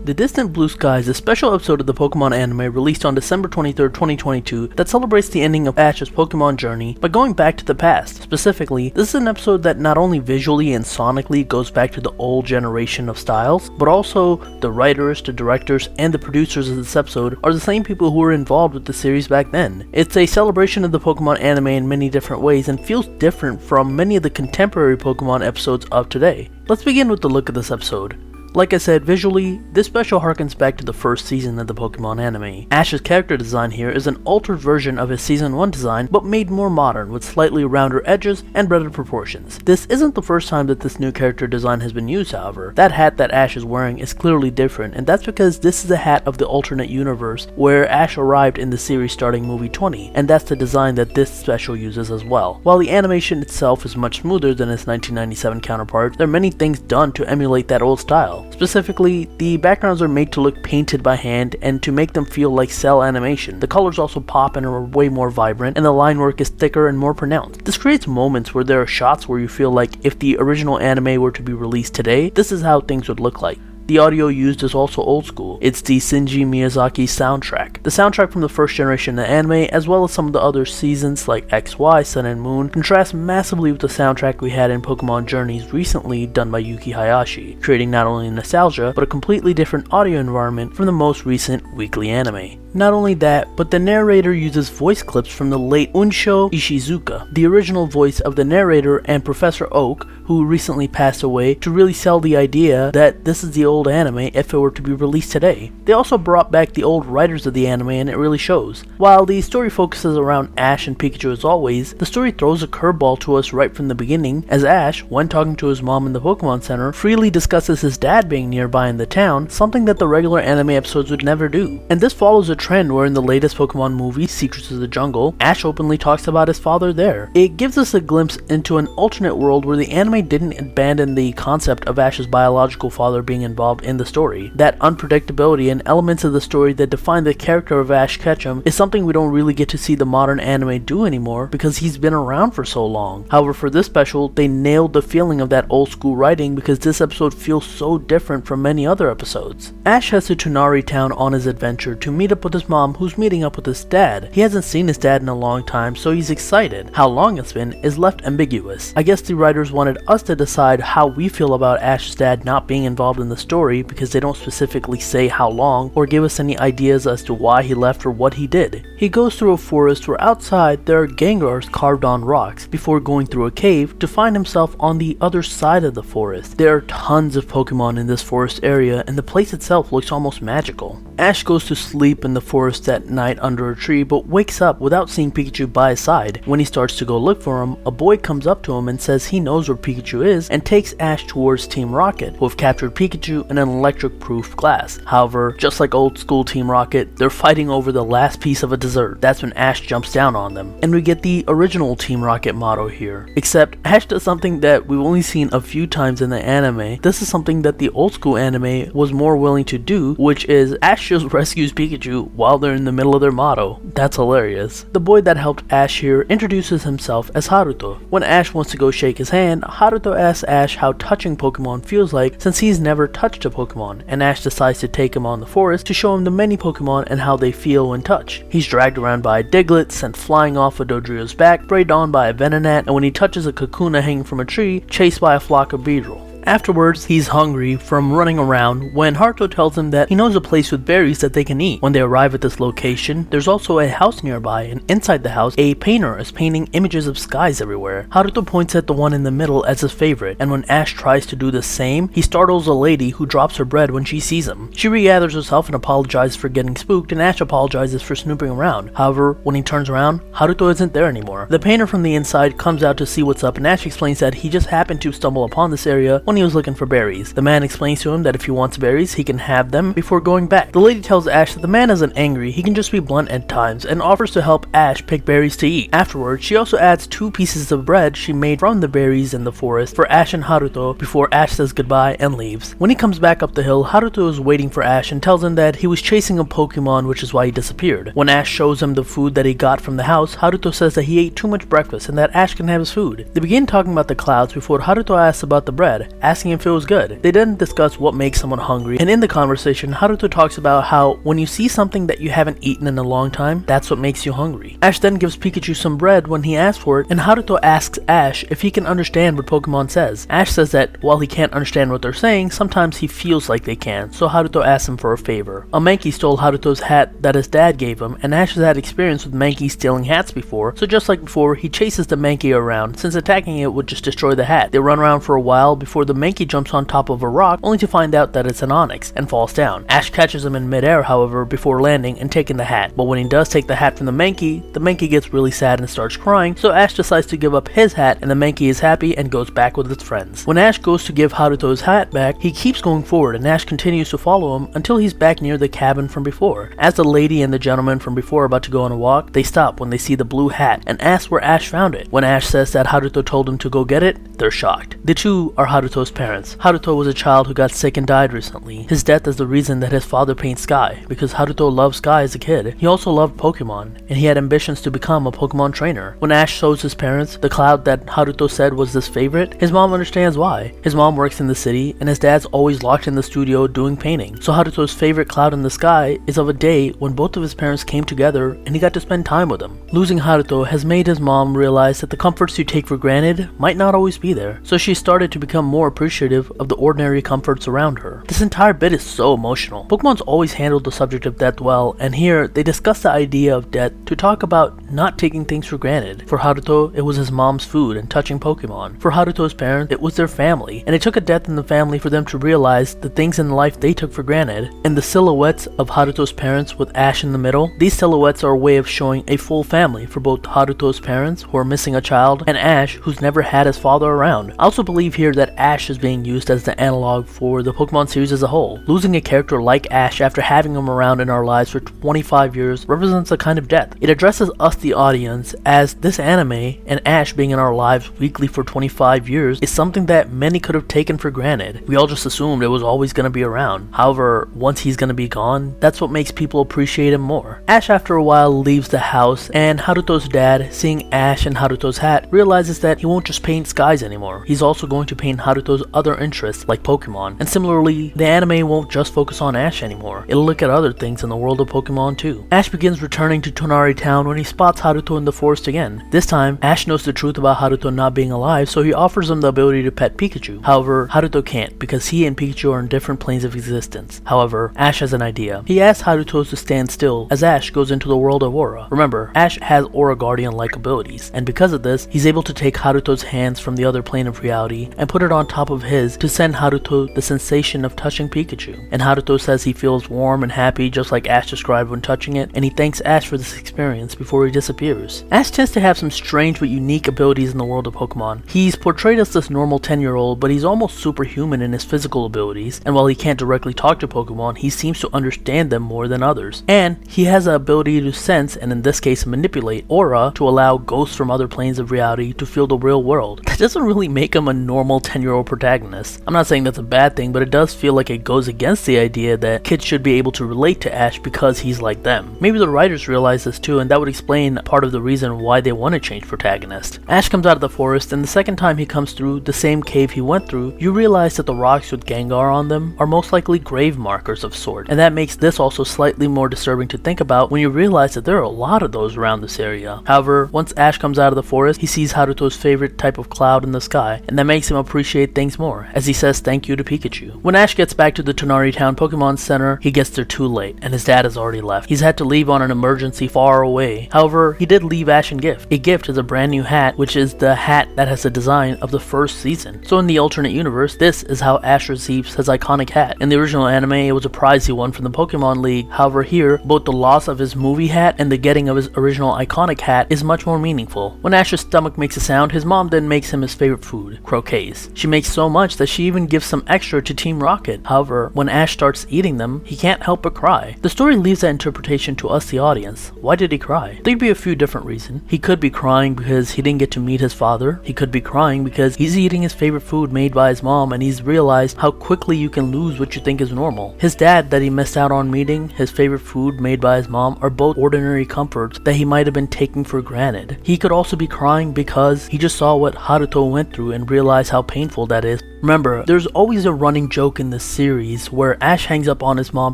The Distant Blue Sky is a special episode of the Pokemon anime released on December 23rd, 2022 that celebrates the ending of Ash's Pokemon journey by going back to the past. Specifically, this is an episode that not only visually and sonically goes back to the old generation of styles, but also the writers, the directors, and the producers of this episode are the same people who were involved with the series back then. It's a celebration of the Pokemon anime in many different ways and feels different from many of the contemporary Pokemon episodes of today. Let's begin with the look of this episode. Like I said, visually, this special harkens back to the first season of the Pokemon anime. Ash's character design here is an altered version of his Season 1 design, but made more modern with slightly rounder edges and better proportions. This isn't the first time that this new character design has been used, however. That hat that Ash is wearing is clearly different, and that's because this is a hat of the alternate universe where Ash arrived in the series starting movie 20, and that's the design that this special uses as well. While the animation itself is much smoother than its 1997 counterpart, there are many things done to emulate that old style. Specifically, the backgrounds are made to look painted by hand and to make them feel like cell animation. The colors also pop and are way more vibrant, and the line work is thicker and more pronounced. This creates moments where there are shots where you feel like if the original anime were to be released today, this is how things would look like. The audio used is also old school. It's the Shinji Miyazaki soundtrack. The soundtrack from the first generation of the anime, as well as some of the other seasons like XY, Sun and Moon, contrasts massively with the soundtrack we had in Pokemon Journeys recently done by Yuki Hayashi, creating not only nostalgia, but a completely different audio environment from the most recent weekly anime. Not only that, but the narrator uses voice clips from the late Unsho Ishizuka, the original voice of the narrator and Professor Oak, who recently passed away, to really sell the idea that this is the old anime if it were to be released today. They also brought back the old writers of the anime and it really shows. While the story focuses around Ash and Pikachu as always, the story throws a curveball to us right from the beginning, as Ash, when talking to his mom in the Pokemon Center, freely discusses his dad being nearby in the town, something that the regular anime episodes would never do. And this follows a trend where in the latest Pokemon movie, Secrets of the Jungle, Ash openly talks about his father there. It gives us a glimpse into an alternate world where the anime didn't abandon the concept of Ash's biological father being involved in the story. That unpredictability and elements of the story that define the character of Ash Ketchum is something we don't really get to see the modern anime do anymore because he's been around for so long. However, for this special, they nailed the feeling of that old school writing because this episode feels so different from many other episodes. Ash heads to Tonari Town on his adventure to meet up with his mom, who's meeting up with his dad. He hasn't seen his dad in a long time, so he's excited. How long it's been is left ambiguous. I guess the writers wanted us to decide how we feel about Ash's dad not being involved in the story because they don't specifically say how long or give us any ideas as to why he left or what he did. He goes through a forest where outside there are Gengars carved on rocks before going through a cave to find himself on the other side of the forest. There are tons of Pokemon in this forest area and the place itself looks almost magical. Ash goes to sleep in the forest that night under a tree but wakes up without seeing Pikachu by his side. When he starts to go look for him, a boy comes up to him and says he knows where Pikachu is and takes Ash towards Team Rocket, who have captured Pikachu in an electric-proof glass. However, just like old school Team Rocket, they're fighting over the last piece of a dessert. That's when Ash jumps down on them, and we get the original Team Rocket motto here. Except Ash does something that we've only seen a few times in the anime. This is something that the old school anime was more willing to do, which is Ash just rescues Pikachu while they're in the middle of their motto. That's hilarious. The boy that helped Ash here introduces himself as Haruto. When Ash wants to go shake his hand, Haruto asks Ash how touching Pokemon feels like since he's never touched a Pokemon, and Ash decides to take him on the forest to show him the many Pokemon and how they feel when touched. He's dragged around by a Diglett, sent flying off of Dodrio's back, sprayed on by a Venonat, and when he touches a Kakuna hanging from a tree, chased by a flock of Beedrill. Afterwards, he's hungry from running around when Haruto tells him that he knows a place with berries that they can eat. When they arrive at this location, there's also a house nearby, and inside the house, a painter is painting images of skies everywhere. Haruto points at the one in the middle as his favorite, and when Ash tries to do the same, he startles a lady who drops her bread when she sees him. She regathers herself and apologizes for getting spooked, and Ash apologizes for snooping around. However, when he turns around, Haruto isn't there anymore. The painter from the inside comes out to see what's up, and Ash explains that he just happened to stumble upon this area when he was looking for berries. The man explains to him that if he wants berries, he can have them before going back. The lady tells Ash that the man isn't angry, he can just be blunt at times, and offers to help Ash pick berries to eat. Afterwards, she also adds 2 pieces of bread she made from the berries in the forest for Ash and Haruto before Ash says goodbye and leaves. When he comes back up the hill, Haruto is waiting for Ash and tells him that he was chasing a Pokemon, which is why he disappeared. When Ash shows him the food that he got from the house, Haruto says that he ate too much breakfast and that Ash can have his food. They begin talking about the clouds before Haruto asks about the bread. asking if it was good. They then discuss what makes someone hungry, and in the conversation, Haruto talks about how when you see something that you haven't eaten in a long time, that's what makes you hungry. Ash then gives Pikachu some bread when he asks for it, and Haruto asks Ash if he can understand what Pokemon says. Ash says that while he can't understand what they're saying, sometimes he feels like they can, so Haruto asks him for a favor. A Mankey stole Haruto's hat that his dad gave him, and Ash has had experience with Mankeys stealing hats before, so just like before, he chases the Mankey around, since attacking it would just destroy the hat. They run around for a while before the Mankey jumps on top of a rock, only to find out that it's an onyx, and falls down. Ash catches him in midair, however, before landing and taking the hat, but when he does take the hat from the Mankey gets really sad and starts crying, so Ash decides to give up his hat, and the Mankey is happy and goes back with its friends. When Ash goes to give Haruto's hat back, he keeps going forward, and Ash continues to follow him until he's back near the cabin from before. As the lady and the gentleman from before are about to go on a walk, they stop when they see the blue hat and ask where Ash found it. When Ash says that Haruto told him to go get it, they're shocked. The two are Haruto's parents. Haruto was a child who got sick and died recently. His death is the reason that his father paints Sky, because Haruto loved Sky as a kid. He also loved Pokemon, and he had ambitions to become a Pokemon trainer. When Ash shows his parents the cloud that Haruto said was his favorite, his mom understands why. His mom works in the city, and his dad's always locked in the studio doing painting. So Haruto's favorite cloud in the sky is of a day when both of his parents came together and he got to spend time with them. Losing Haruto has made his mom realize that the comforts you take for granted might not always be there, so she started to become more appreciative of the ordinary comforts around her. This entire bit is so emotional. Pokemon's always handled the subject of death well, and here they discuss the idea of death to talk about not taking things for granted. For Haruto, it was his mom's food and touching Pokemon. For Haruto's parents, it was their family, and it took a death in the family for them to realize the things in life they took for granted. And the silhouettes of Haruto's parents with Ash in the middle, these silhouettes are a way of showing a full family for both Haruto's parents, who are missing a child, and Ash, who's never had his father around. I also believe here that Ash is being used as the analog for the Pokemon series as a whole. Losing a character like Ash after having him around in our lives for 25 years represents a kind of death. It addresses us, the audience, as this anime and Ash being in our lives weekly for 25 years is something that many could have taken for granted. We all just assumed it was always going to be around. However, once he's going to be gone, that's what makes people appreciate him more. Ash after a while leaves the house, and Haruto's dad, seeing Ash and Haruto's hat, realizes that he won't just paint skies anymore. He's also going to paint Haruto's other interests like Pokemon, and similarly, the anime won't just focus on Ash anymore. It'll look at other things in the world of Pokemon too. Ash begins returning to Tonari Town when he spots Haruto in the forest again. This time, Ash knows the truth about Haruto not being alive, so he offers him the ability to pet Pikachu. However, Haruto can't, because he and Pikachu are in different planes of existence. However, Ash has an idea. He asks Haruto to stand still as Ash goes into the world of Aura. Remember, Ash has Aura Guardian-like abilities, and because of this, he's able to take Haruto's hands from the other plane of reality and put it on top of his to send Haruto the sensation of touching Pikachu. And Haruto says he feels warm and happy just like Ash described when touching it, and he thanks Ash for this experience before he disappears. Ash tends to have some strange but unique abilities in the world of Pokemon. He's portrayed as this normal 10-year-old, but he's almost superhuman in his physical abilities, and while he can't directly talk to Pokemon, he seems to understand them more than others. And he has the ability to sense, and in this case manipulate, aura to allow ghosts from other planes of reality to feel the real world. That doesn't really make him a normal 10-year-old protagonist. I'm not saying that's a bad thing, but it does feel like it goes against the idea that kids should be able to relate to Ash because he's like them. Maybe the writers realize this too, and that would explain part of the reason why they want to change protagonist. Ash comes out of the forest, and the second time he comes through the same cave he went through, you realize that the rocks with Gengar on them are most likely grave markers of sort, and that makes this also slightly more disturbing to think about when you realize that there are a lot of those around this area. However, once Ash comes out of the forest, he sees Haruto's favorite type of cloud in the sky, and that makes him appreciate things more, as he says thank you to Pikachu. When Ash gets back to the Tonari Town Pokemon Center, he gets there too late, and his dad has already left. He's had to leave on an emergency far away. However, he did leave Ash a gift. A gift is a brand new hat, which is the hat that has the design of the first season. So in the alternate universe, this is how Ash receives his iconic hat. In the original anime, it was a prize he won from the Pokemon League. However, here, both the loss of his movie hat and the getting of his original iconic hat is much more meaningful. When Ash's stomach makes a sound, his mom then makes him his favorite food, croquets. She makes so much that she even gives some extra to Team Rocket. However, when Ash starts eating them, he can't help but cry. The story leaves that interpretation to us, the audience. Why did he cry? There could be a few different reasons. He could be crying because he didn't get to meet his father. He could be crying because he's eating his favorite food made by his mom, and he's realized how quickly you can lose what you think is normal. His dad that he missed out on meeting, his favorite food made by his mom, are both ordinary comforts that he might have been taking for granted. He could also be crying because he just saw what Haruto went through and realized how painful that is. Remember, there's always a running joke in this series where Ash hangs up on his mom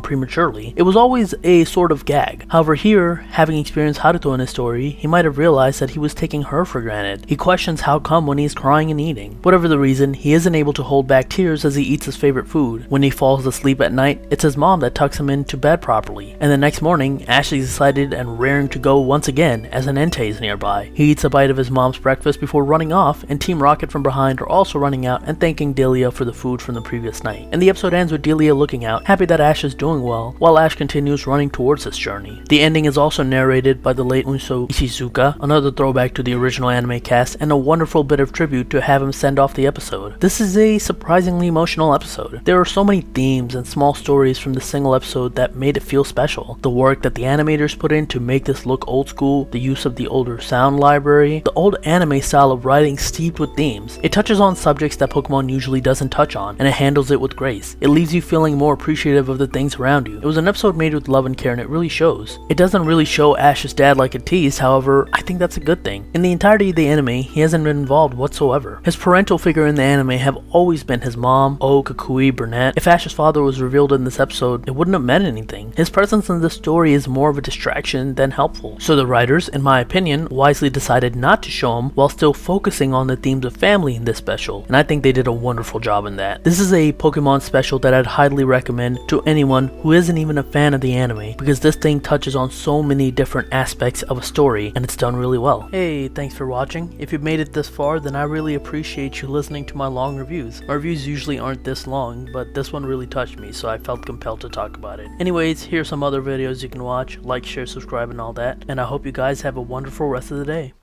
prematurely. It was always a sort of gag. However, here, having experienced Haruto in his story, he might have realized that he was taking her for granted. He questions how come when he's crying and eating. Whatever the reason, he isn't able to hold back tears as he eats his favorite food. When he falls asleep at night, it's his mom that tucks him into bed properly. And the next morning, Ash is excited and raring to go once again as an Entei is nearby. He eats a bite of his mom's breakfast before running off, and Team Rocket from behind are also running out and thanking Delia for the food from the previous night. And the episode ends with Delia looking out, happy that Ash is doing well, while Ash continues running towards this journey. The ending is also narrated by the late Unso Ishizuka, another throwback to the original anime cast, and a wonderful bit of tribute to have him send off the episode. This is a surprisingly emotional episode. There are so many themes and small stories from the single episode that made it feel special. The work that the animators put in to make this look old school, the use of the older sound library, the old anime style of writing steeped with themes. It touches on subjects that Pokemon usually doesn't touch on, and it handles it with grace. It leaves you feeling more appreciative of the things around you. It was an episode made with love and care, and it really shows. It doesn't really show Ash's dad like it teased, however, I think that's a good thing. In the entirety of the anime, he hasn't been involved whatsoever. His parental figure in the anime have always been his mom, Kukui, Burnett. If Ash's father was revealed in this episode, it wouldn't have meant anything. His presence in this story is more of a distraction than helpful. So the writers, in my opinion, wisely decided not to show him while still focusing on the themes of family in this special, and I think they did a wonderful job in that. This is a Pokemon special that I'd highly recommend to anyone who isn't even a fan of the anime, because this thing touches on so many different aspects of a story, and it's done really well. Hey, thanks for watching. If you've made it this far, then I really appreciate you listening to my long reviews. My reviews usually aren't this long, but this one really touched me, so I felt compelled to talk about it. Anyways, here's some other videos you can watch. Like, share, subscribe, and all that, and I hope you guys have a wonderful rest of the day.